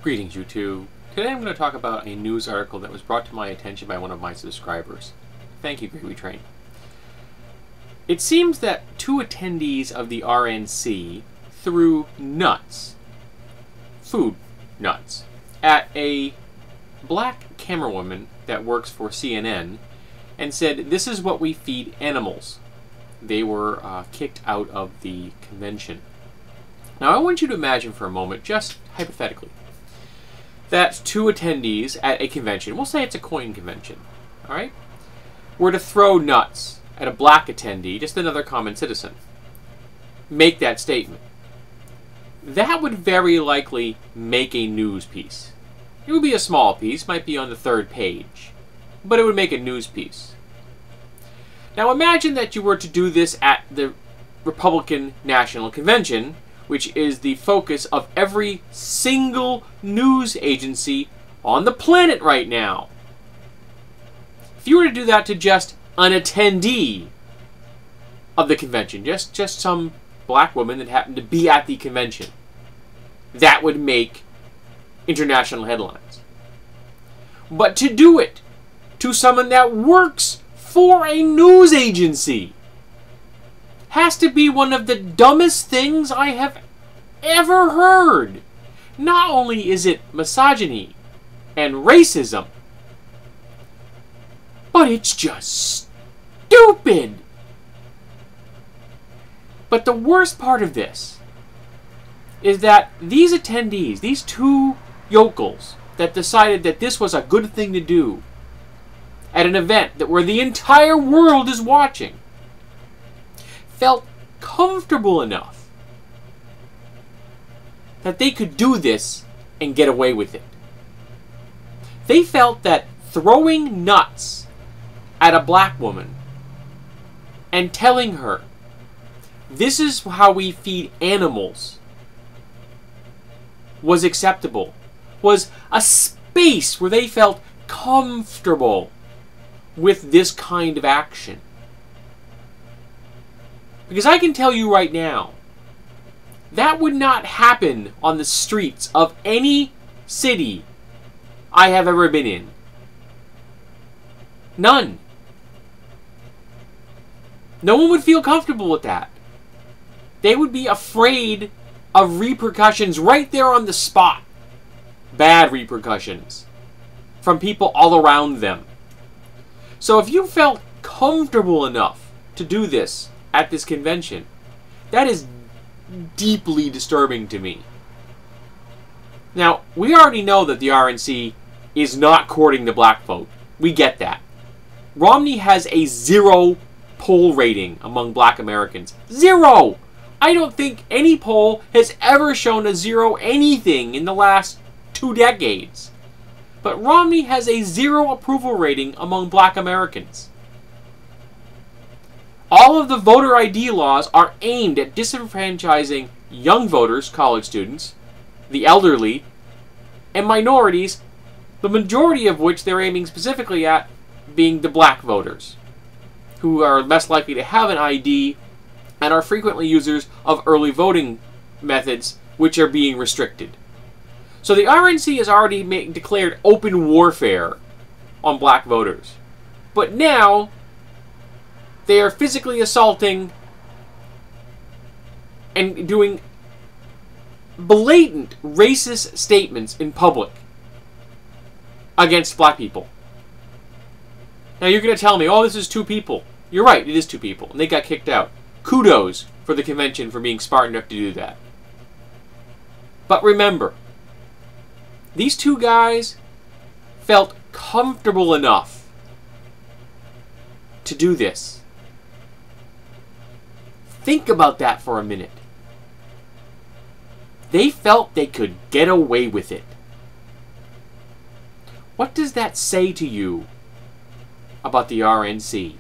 Greetings, YouTube. Today I'm going to talk about a news article that was brought to my attention by one of my subscribers. Thank you, Gravy Train. It seems that two attendees of the RNC threw nuts, food nuts, at a black camerawoman that works for CNN and said, "This is what we feed animals." They were kicked out of the convention. Now I want you to imagine for a moment, just hypothetically, that two attendees at a convention, we'll say it's a coin convention, alright, were to throw nuts at a black attendee, just another common citizen, make that statement. That would very likely make a news piece. It would be a small piece, might be on the 3rd page, but it would make a news piece. Now imagine that you were to do this at the Republican National Convention, which is the focus of every single news agency on the planet right now. If you were to do that to just an attendee of the convention, just some black woman that happened to be at the convention, that would make international headlines. But to do it to someone that works for a news agency has to be one of the dumbest things I have ever heard. Not only is it misogyny and racism, but it's just stupid. But the worst part of this is that these attendees, these two yokels that decided that this was a good thing to do at an event where the entire world is watching, felt comfortable enough that they could do this and get away with it. They felt that throwing nuts at a black woman and telling her, "This is how we feed animals," was acceptable, was a space where they felt comfortable with this kind of action. Because I can tell you right now, that would not happen on the streets of any city I have ever been in. None. No one would feel comfortable with that. They would be afraid of repercussions right there on the spot. Bad repercussions from people all around them. So if you felt comfortable enough to do this at this convention, that is deeply disturbing to me. Now, we already know that the RNC is not courting the black vote. We get that. Romney has a 0 poll rating among black Americans. 0! I don't think any poll has ever shown a 0 anything in the last 2 decades. But Romney has a 0 approval rating among black Americans. All of the voter ID laws are aimed at disenfranchising young voters, college students, the elderly, and minorities, the majority of which they're aiming specifically at being the black voters, who are less likely to have an ID and are frequently users of early voting methods, which are being restricted. So the RNC has already declared open warfare on black voters. But now they are physically assaulting and doing blatant racist statements in public against black people. Now you're going to tell me, oh, this is 2 people. You're right, it is 2 people, and they got kicked out. Kudos for the convention for being smart enough to do that. But remember, these 2 guys felt comfortable enough to do this. Think about that for a minute. They felt they could get away with it. What does that say to you about the RNC?